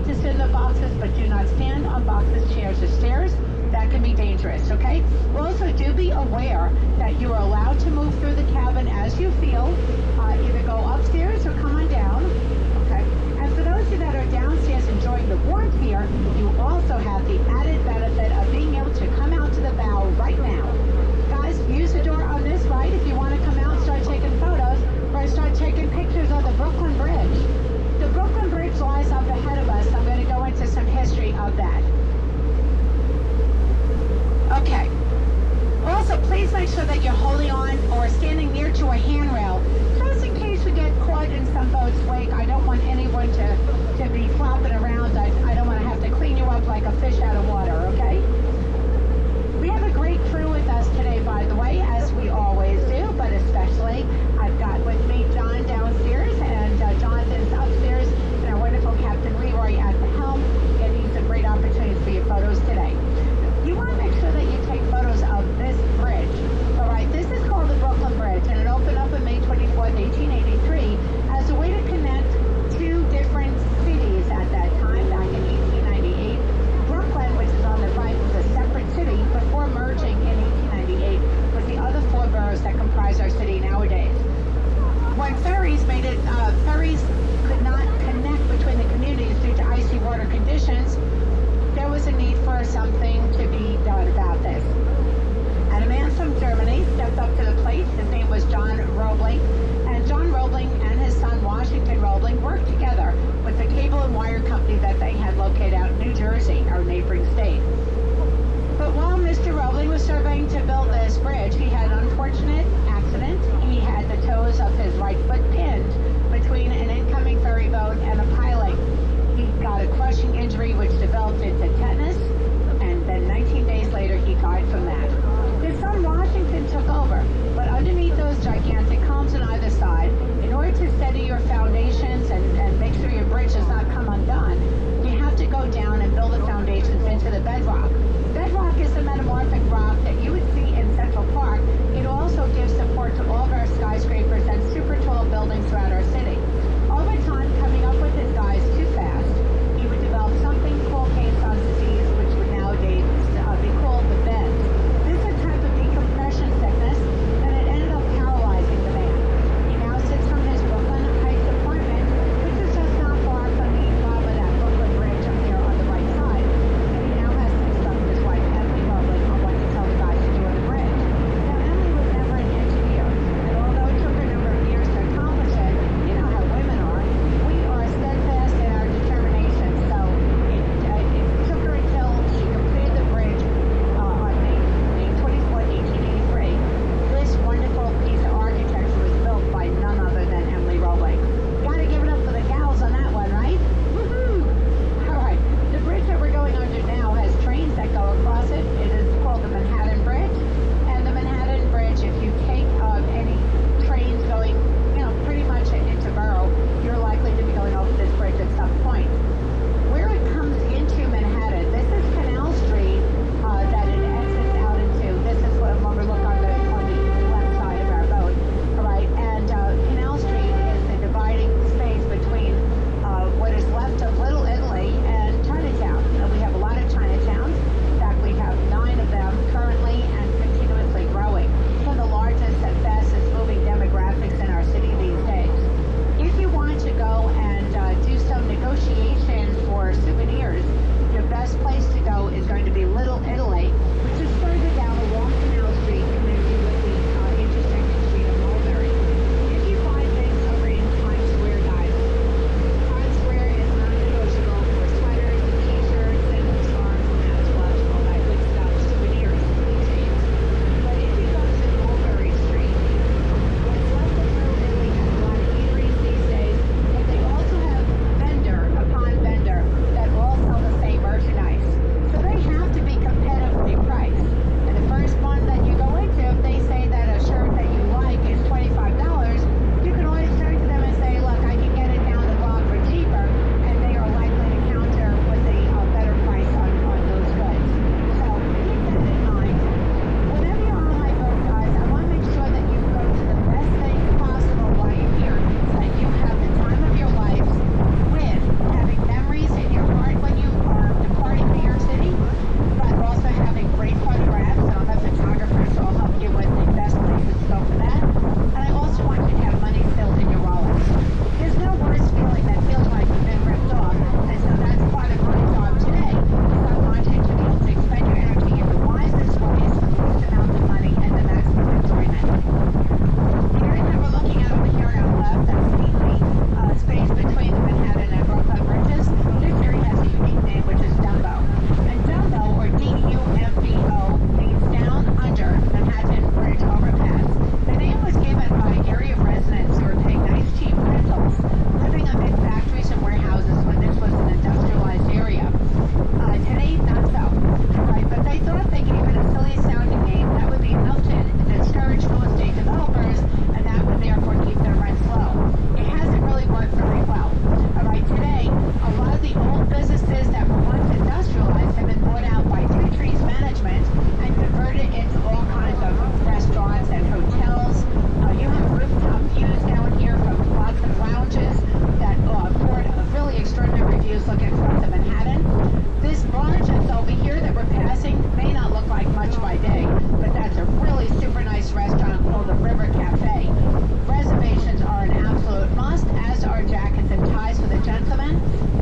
allowed to sit in the boxes, but do not stand on boxes, chairs, or stairs. That can be dangerous, okay? Also, do be aware that you are allowed to move through the cabin as you feel. Either go upstairs or come on down, okay? And for those of you that are downstairs enjoying the warmth here, you also have the added benefit of being able to come out to the bow right now. Guys, use the door on this right if you want to come out and start taking photos or start taking pictures of the Brooklyn Bridge. The Brooklyn Bridge lies up ahead of us. I'm going to go into some history of that. Okay. Also, please make sure that you're holding on or standing near to a handrail, just in case we get caught in some boat's wake. I don't want anyone to be flopping around. I don't want to have to clean you up like a fish out of water, okay? We have a great crew with us today, by the way, as we always do, but especially I've got with me John downstairs and Jonathan's upstairs, and our wonderful Captain Leroy at the helm, getting some great opportunities for your photos today. You want to make sure that you take photos of this bridge. All right, this is called the Brooklyn Bridge, and it opened up on May 24th, 1883, as a way to connect two different cities at that time, back in 1898. Brooklyn, which is on the right, was a separate city before merging in 1898 with the other four boroughs that comprise our city nowadays. When ferries made it, ferries could not connect between the communities due to icy water conditions, there was a need for something to be done about this. And a man from Germany stepped up to the plate. His name was John Roebling. And John Roebling and his son Washington Roebling worked together with the cable and wire company that they had located out in New Jersey, our neighboring state. But while Mr. Roebling was surveying to build this bridge, he had an unfortunate accident. He had the toes of his right foot pinned between an incoming ferry boat and a piling. He got a crushing injury which developed into tetanus, and then 19 days later he died from that. His son Washington took over, but underneath those gigantic columns on either side, in order to steady your foundations and make sure your bridge does not come undone, you have to go down and build the foundations into the bedrock. Bedrock is the metamorphic rock that you would see in Central Park. It also gives support to all of our skyscrapers and super tall buildings throughout our city. Over time, coming up with this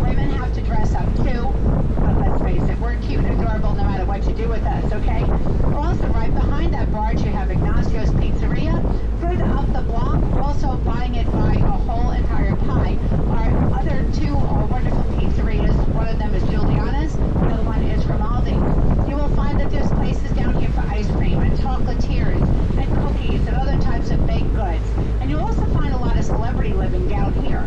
Women have to dress up too. But let's face it, we're cute and adorable no matter what you do with us, okay? Also, right behind that barge, you have Ignacio's Pizzeria. Further up the block, also buying it by a whole entire pie, are other two wonderful pizzerias. One of them is Giuliana's, the other one is Grimaldi's. You will find that there's places down here for ice cream and chocolatiers and cookies and other types of baked goods. And you'll also find a lot of celebrity living down here.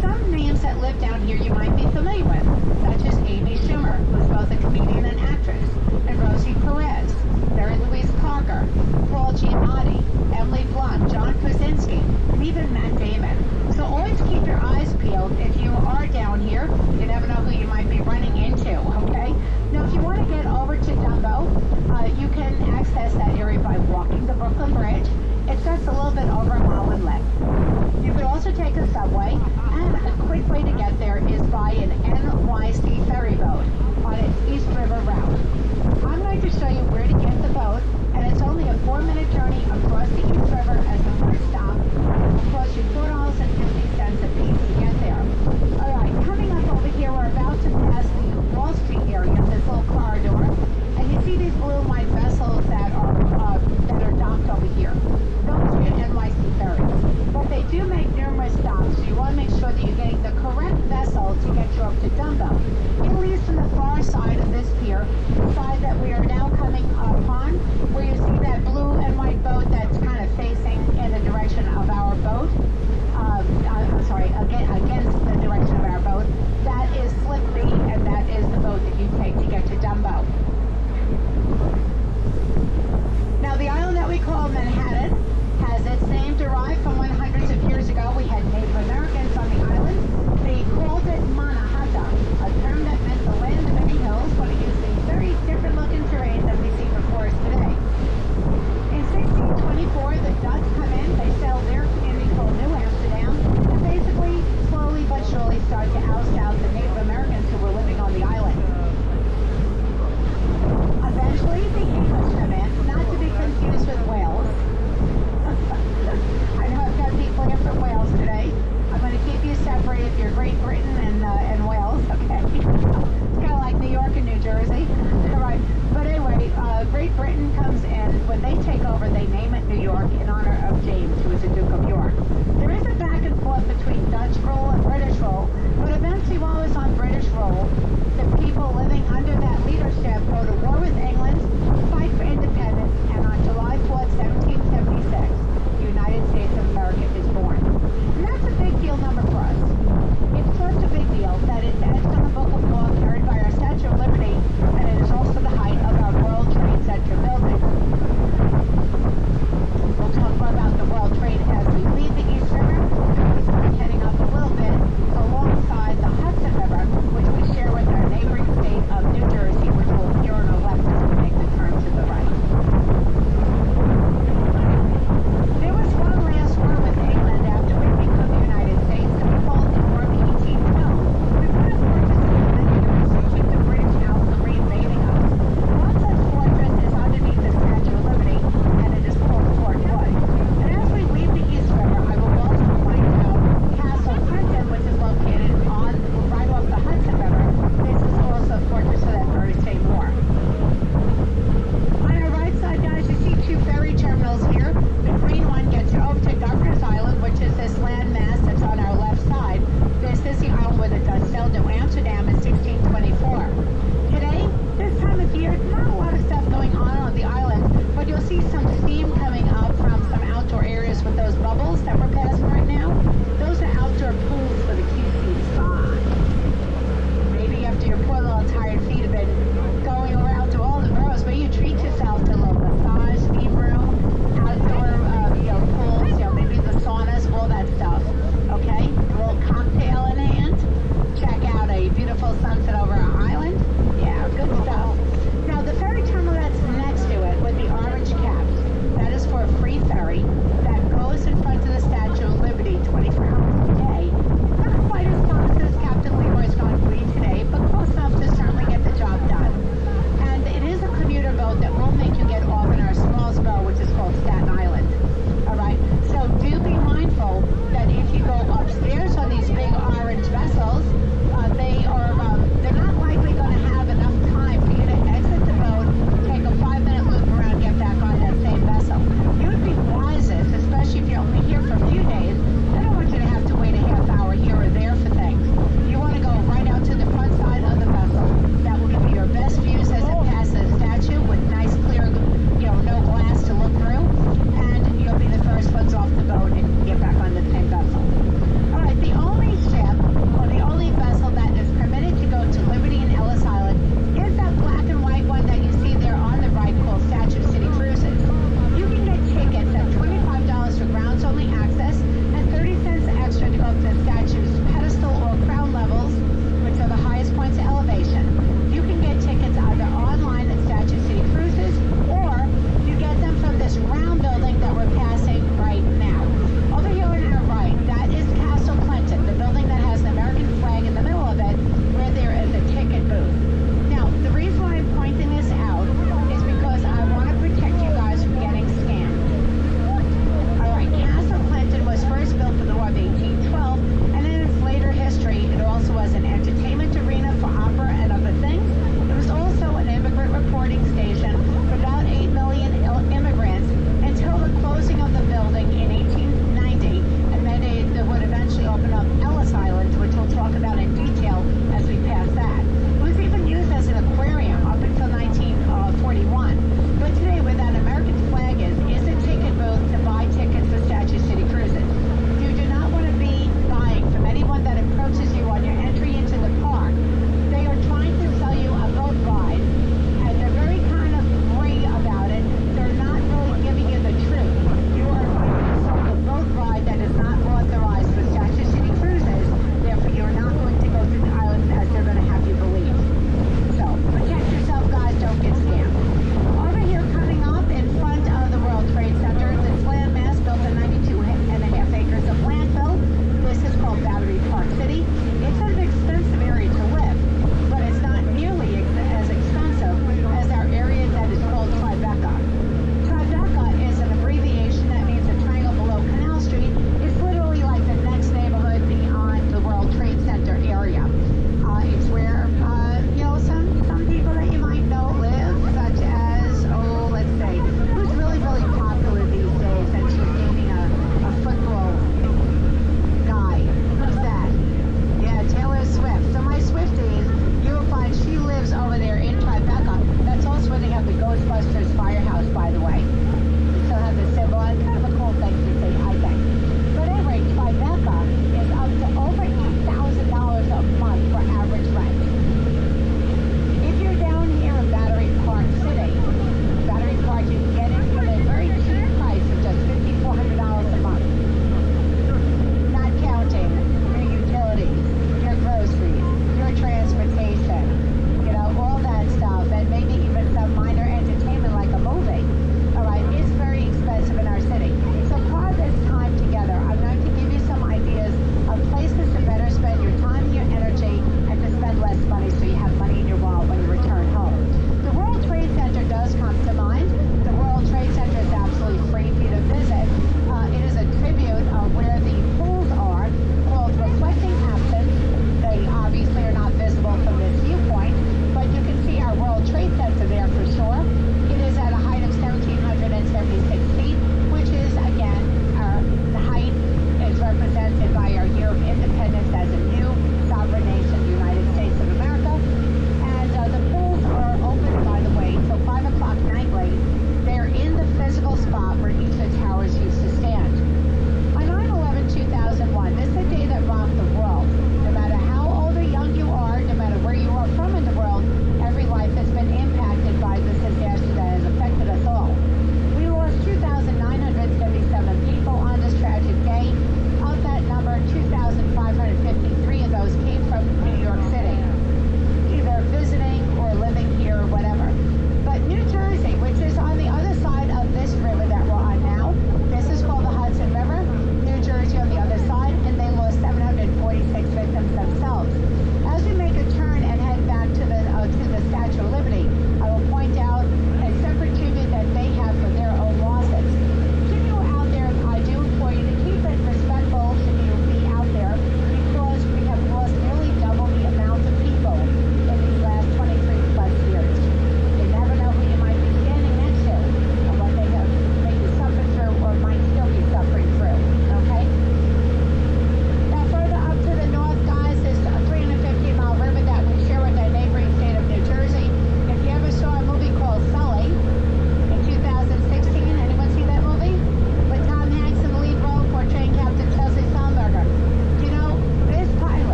Some names that live down here you might be familiar with, such as Amy Schumer, who's both a comedian and actress, and Rosie Perez, Mary Louise Parker, Paul Giamatti, Emily Blunt, John Krasinski, and even Matt Damon. So always keep your eyes peeled if you are down here. You never know who you might be running into, okay? Now, if you want to get over to Dumbo, you can access that area by walking the Brooklyn Bridge. It's just a little bit over a mile in length. You could also take a subway, and a quick way to get there is by an NYC ferry boat on its East River route. I'm going to show you where to get the boat, and it's only a 4-minute journey across the East River as the first stop. It costs you $4.50 a piece to get there. All right, coming up over here, we're about to pass the Wall Street area, this little corridor, and you see these blue and white vessels that are docked over here. Those are your NYC ferries, but they do make numerous stops, so you want to make sure that you're getting the correct vessel to get you up to Dumbo. It leaves from the far side of this pier, the side that we are now coming upon, where you see that blue and white boat that's kind of facing in the direction of our boat. I'm sorry, against the direction of our boat. That is Slip B, and that is the boat that you take to get to Dumbo. Now, the island that we call Manhattan has its name derived from when hundreds of years ago we had Native Americans on the island. They called it Manhattan, a term that meant the land of many hills, but it used a very different looking terrain than we see before us today. In 1624, the Dutch come in, they settled their community called New Amsterdam, and basically, slowly but surely, started to oust out the Native Americans who were living on the island. Eventually, the English come in, not to be confused with Wales. I know I've got people here from Wales today. I'm going to keep you separate if you're Great Britain and Wales, okay? It's kind of like New York and New Jersey. All right. But anyway, Great Britain comes in. When they take over, they name it New York in honor of James, who was the Duke of York. There is a back and forth between Dutch rule and British rule, but eventually while it was on British rule, the people living under that leadership go to war with England, fight for independence, and on July 4th, 1776, the United States of America is born. And that's a big deal number for us. It's such a big deal that it's etched on the Book of Law carried by our Statue of Liberty, and it is also the height of our World Trade Center building. We'll talk more about the World Trade as we leave the East River, and we start heading up a little bit alongside the Hudson River, which we share with our neighboring state of New Jersey, which will appear on our left as we make the turn to the right. There was one last war with England after we became the United States, and we called the War of 1812. We put a fortress in the years to keep the British out from reinvading us. One such fortress is underneath the Statue of Liberty, and it is called Fort Wood. And as we leave the East River, I will also point out Castle Clinton, which is located right off the Hudson River. This is also a fortress of that very same war. On our right side, guys, you see two ferry terminals here. The green one gets you over to Governor's Island, which is this landmass that's on our left side. This is the island where the Dutch sailed New Amsterdam in 1624. Today, this time of year, not a lot of stuff going on the island, but you'll see some steam coming up from some outdoor areas with those bubbles that we're passing right now. Those are outdoor pools for the QC spa. Maybe after your poor little tired feet have been going around to all the boroughs, where you treat yourself to a little massage, steam room, outdoor pools, maybe the saunas, all that stuff. Okay? A little cocktail in hand. Check out a beautiful sunset over our island. Yeah, good stuff. Now, the ferry terminal that's next to it with the orange caps, that is for a free ferry that goes in front of the Statue of Liberty 24 hours a day. Not quite as fast as Captain Leroy's going to be today, but close enough to certainly get the job done. And it is a commuter boat that will make you get off in our smallest boat, which is called Staten Island. All right? So do be mindful that if you go upstairs on these big orange vessels,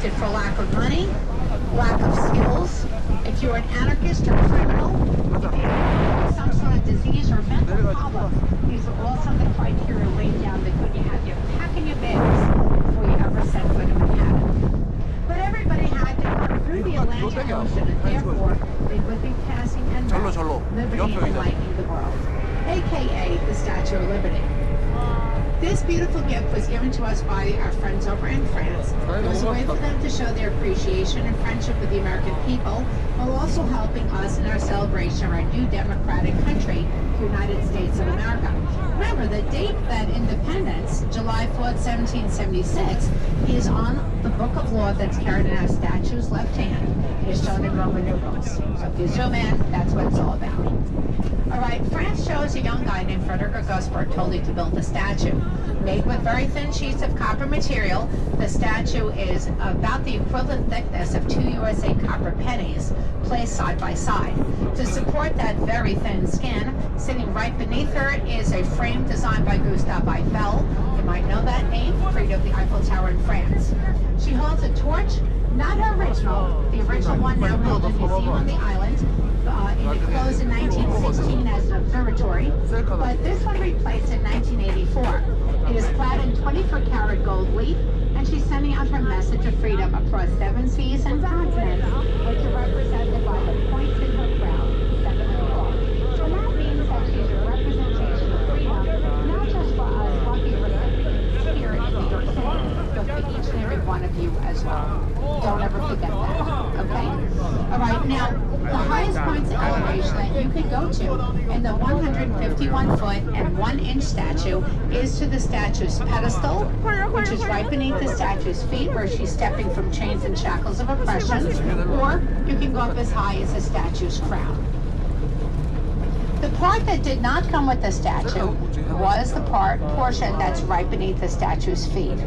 arrested for lack of money, lack of skills, if you're an anarchist or criminal, if you have some sort of disease or mental problem. These are all some of the criteria laid down that when you have your pack in your bags before you ever set foot in Manhattan. But everybody had to come through the Atlantic Ocean, and therefore they would be passing en route liberty and enlightening the world, aka the Statue of Liberty. This beautiful gift was given to us by our friends over in France. It was a way for them to show their appreciation and friendship with the American people, while also helping us in our celebration of our new democratic country, the United States of America. Remember, the date that independence, July 4th, 1776, is on the book of law that's carried in our statue's left hand. It is shown in Roman numerals. So if you zoom in, that's what it's all about. All right, France chose a young guy named Frederick Auguste Bartholdi to build the statue. Made with very thin sheets of copper material, the statue is about the equivalent thickness of 2 USA copper pennies placed side by side. To support that very thin skin, sitting right beneath her is a frame designed by Gustave Eiffel. You might know that name, creator of the Eiffel Tower in France. She holds a torch, not her original, the original one now held in a museum on the island. It closed in 1916 as an observatory, but this one replaced in 1984. It is clad in 24-karat gold leaf, and she's sending out her message of freedom across 7 seas and continents, which are represented by the points in her crown, 7 and 12. So that means that she's a representation of freedom, not just for us lucky recipients here in New York City, but for each and every one of you as well. Don't ever forget that, okay? All right, now, the highest points of elevation that you can go to in the 151-foot and 1-inch statue is to the statue's pedestal, which is right beneath the statue's feet, where she's stepping from chains and shackles of oppression, or you can go up as high as the statue's crown. The part that did not come with the statue was the portion that's right beneath the statue's feet.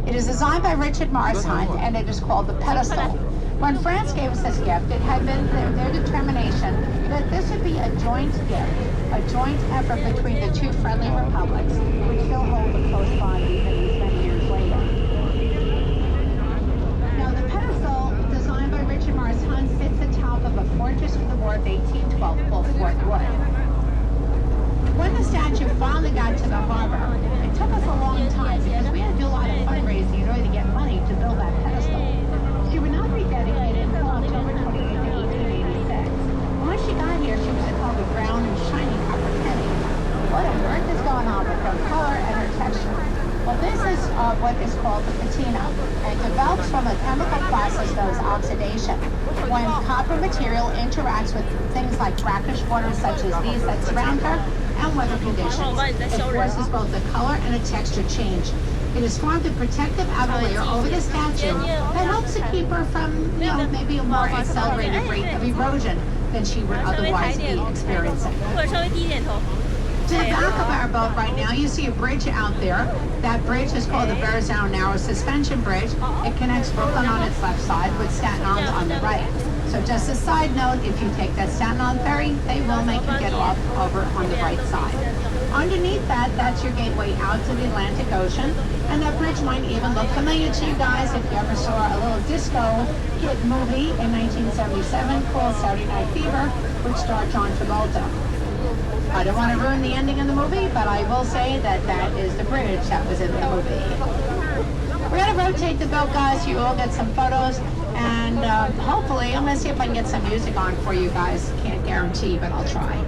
It is designed by Richard Morris Hunt, and it is called the pedestal. When France gave us this gift, it had been their determination that this would be a joint gift, a joint effort between the two friendly republics, which still hold a close bond even these many years later. Now, the pedestal, designed by Richard Morris Hunt, sits atop of a fortress from the War of 1812 called Fort Wood. When the statue finally got to the harbor, it took us a long time because we had to do a lot of fundraising in order to get money to build that pedestal. She would not be dedicated until October 28, 1886. When she got here, she was called a brown and shiny copper penny. What on earth is going on with her color and her texture? Well, this is what is called the patina, and it develops from a chemical process known as oxidation. When copper material interacts with things like brackish water such as these that surround her, and weather conditions, it forces both the color and a texture change. It has formed a protective outer layer over the statue that helps to keep her from, maybe a more accelerated rate of erosion than she would otherwise be experiencing. To the back of our boat right now, you see a bridge out there. That bridge is called the Verrazano Narrow Suspension Bridge. It connects Brooklyn on its left side with Staten Island on the right. So just a side note, if you take that Staten Island ferry, they will make you get off over on the right side. Underneath that, that's your gateway out to the Atlantic Ocean. And that bridge might even look familiar to you guys if you ever saw a little disco hit movie in 1977 called Saturday Night Fever, which starred John Travolta. I don't want to ruin the ending of the movie, but I will say that that is the bridge that was in the movie. We're going to rotate the boat, guys. You all get some photos, and hopefully, I'm going to see if I can get some music on for you guys. Can't guarantee, but I'll try.